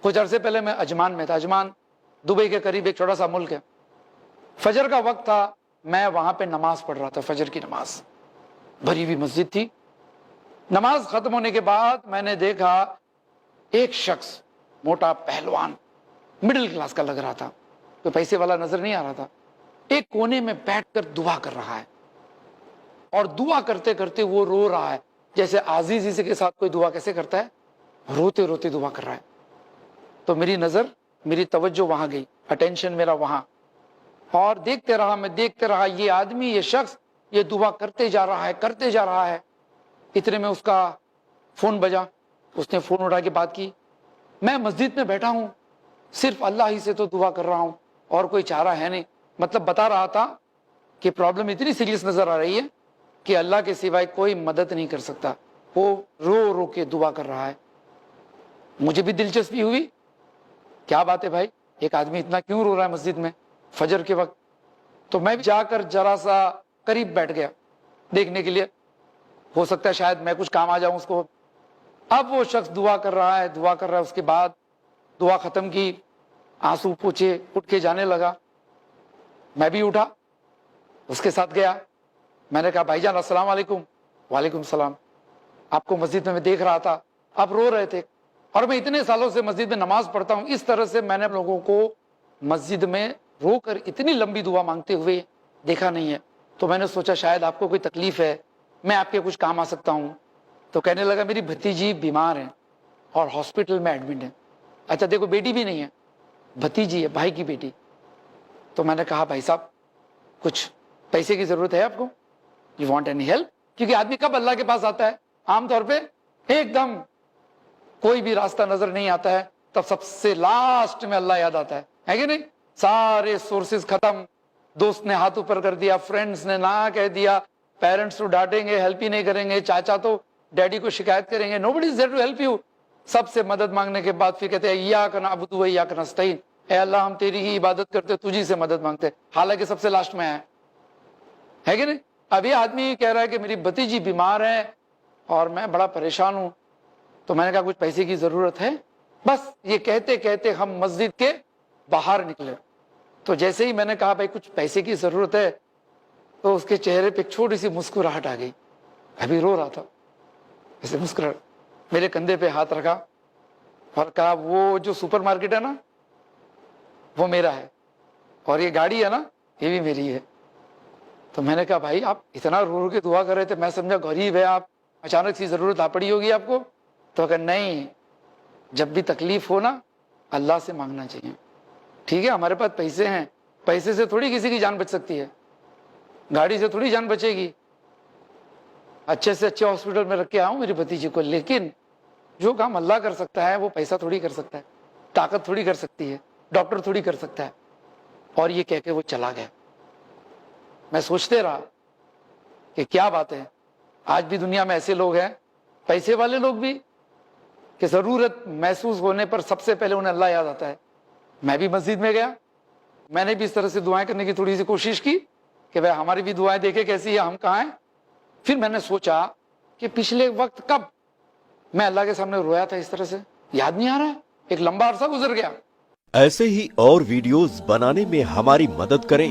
کچھ عرصے پہلے میں عجمان میں تھا. عجمان دبئی کے قریب ایک چھوٹا سا ملک ہے. فجر کا وقت تھا, میں وہاں پہ نماز پڑھ رہا تھا, فجر کی نماز. بھری ہوئی مسجد تھی. نماز ختم ہونے کے بعد میں نے دیکھا ایک شخص موٹا پہلوان, مڈل کلاس کا لگ رہا تھا, کوئی پیسے والا نظر نہیں آ رہا تھا, ایک کونے میں بیٹھ کر دعا کر رہا ہے. اور دعا کرتے کرتے وہ رو رہا ہے, جیسے عزیزی کے ساتھ کوئی دعا کیسے کرتا ہے, روتے روتے دعا کر رہا ہے. تو میری نظر, میری توجہ وہاں گئی, اٹینشن میرا وہاں, اور دیکھتے رہا یہ آدمی, یہ شخص یہ دعا کرتے جا رہا ہے. اتنے میں اس کا فون بجا, اس نے فون اٹھا کے بات کی. میں مسجد میں بیٹھا ہوں, صرف اللہ ہی سے تو دعا کر رہا ہوں اور کوئی چارہ ہے نہیں. مطلب بتا رہا تھا کہ پرابلم اتنی سیریس نظر آ رہی ہے کہ اللہ کے سوائے کوئی مدد نہیں کر سکتا. وہ رو رو کے دعا کر رہا ہے. مجھے بھی دلچسپی ہوئی, کیا بات ہے بھائی, ایک آدمی اتنا کیوں رو رہا ہے مسجد میں فجر کے وقت. تو میں جا کر ذرا سا قریب بیٹھ گیا دیکھنے کے لیے, ہو سکتا ہے شاید میں کچھ کام آ جاؤں اس کو. اب وہ شخص دعا کر رہا ہے. اس کے بعد دعا ختم کی, آنسو پوچھے, اٹھ کے جانے لگا. میں بھی اٹھا, اس کے ساتھ گیا. میں نے کہا بھائی جان السلام علیکم. وعلیکم السلام. آپ کو مسجد میں دیکھ رہا تھا, آپ رو رہے تھے, اور میں اتنے سالوں سے مسجد میں نماز پڑھتا ہوں, اس طرح سے میں نے لوگوں کو مسجد میں رو کر اتنی لمبی دعا مانگتے ہوئے دیکھا نہیں ہے. تو میں نے سوچا شاید آپ کو کوئی تکلیف ہے, میں آپ کے کچھ کام آ سکتا ہوں. تو کہنے لگا میری بھتیجی بیمار ہے اور ہاسپٹل میں ایڈمٹ ہے. اچھا دیکھو, بیٹی بھی نہیں ہے, بھتیجی ہے, بھائی کی بیٹی. تو میں نے کہا بھائی صاحب کچھ پیسے کی ضرورت ہے آپ کو, یو وانٹ اینی ہیلپ. کیونکہ آدمی کب اللہ کے پاس آتا ہے, عام طور پہ ایک دم کوئی بھی راستہ نظر نہیں آتا ہے, تب سب سے لاسٹ میں اللہ یاد آتا ہے کہ نہیں. سارے سورسز ختم, دوست نے ہاتھ اوپر کر دیا, فرینڈز نے نہ کہہ دیا, پیرنٹس تو ڈانٹیں گے, ہیلپ ہی نہیں کریں گے, چاچا تو ڈیڈی کو شکایت کریں گے, nobody is there to help you. سب سے مدد مانگنے کے بعد پھر کہتے ہیں ایاک نعبد و ایاک نستعین, اے اللہ ہم تیری ہی عبادت کرتے, تجھی سے مدد مانگتے, حالانکہ سب سے لاسٹ میں ہے کہ نہیں. اب یہ آدمی کہہ رہا ہے کہ میری بھتیجی بیمار ہے اور میں بڑا پریشان ہوں. تو میں نے کہا کچھ پیسے کی ضرورت ہے. بس یہ کہتے کہتے ہم مسجد کے باہر نکلے. تو جیسے ہی میں نے کہا بھائی کچھ پیسے کی ضرورت ہے, تو اس کے چہرے پہ ایک چھوٹی سی مسکراہٹ آ گئی. ابھی رو رہا تھا, ایسے مسکراہٹ, میرے کندھے پہ ہاتھ رکھا اور کہا وہ جو سپر مارکیٹ ہے نا وہ میرا ہے, اور یہ گاڑی ہے نا یہ بھی میری ہے. تو میں نے کہا بھائی آپ اتنا رو رو کے دعا کر رہے تھے, میں سمجھا غریب ہے آپ, اچانک سی ضرورت آ پڑی ہوگی آپ کو. تو کہ نہیں, جب بھی تکلیف ہو نا اللہ سے مانگنا چاہیے. ٹھیک ہے, ہمارے پاس پیسے ہیں, پیسے سے تھوڑی کسی کی جان بچ سکتی ہے, گاڑی سے تھوڑی جان بچے گی. اچھے سے اچھے ہاسپٹل میں رکھ کے آؤں میری بھتیجی کو, لیکن جو کام اللہ کر سکتا ہے وہ پیسہ تھوڑی کر سکتا ہے, طاقت تھوڑی کر سکتی ہے, ڈاکٹر تھوڑی کر سکتا ہے. اور یہ کہہ کے وہ چلا گیا. میں سوچتے رہا کہ کیا بات ہے, آج بھی دنیا میں ایسے لوگ ہیں, پیسے والے لوگ بھی, کہ ضرورت محسوس ہونے پر سب سے پہلے انہیں اللہ یاد آتا ہے. میں بھی مسجد میں گیا, میں نے بھی اس طرح سے دعائیں کرنے کی تھوڑی سی کوشش کی کہ بھائی ہماری بھی دعائیں دیکھے کیسی ہے, ہم کہاں ہیں. پھر میں نے سوچا کہ پچھلے وقت کب میں اللہ کے سامنے رویا تھا اس طرح سے, یاد نہیں آ رہا ہے, ایک لمبا عرصہ گزر گیا. ایسے ہی اور ویڈیوز بنانے میں ہماری مدد کریں